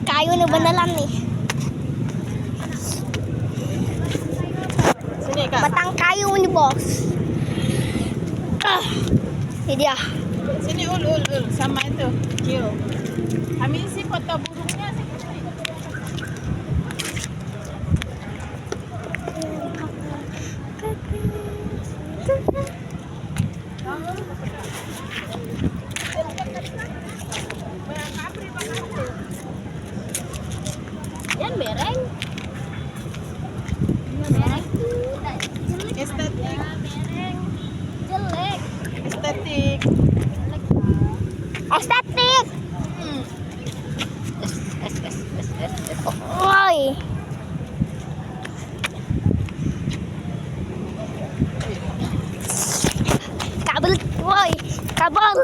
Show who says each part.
Speaker 1: Kayo na banalan nih.
Speaker 2: Sini Kak.
Speaker 1: Batang kayu nih, Bos. Ini dia.
Speaker 2: Sini ul sama itu. Kio. Kami isi foto burungnya sih.
Speaker 1: Yan bereng.
Speaker 2: Estetik.
Speaker 1: Bereng. Jelek.
Speaker 2: Estetik.
Speaker 1: Estetik. Woi. Kabel, woi, kabel.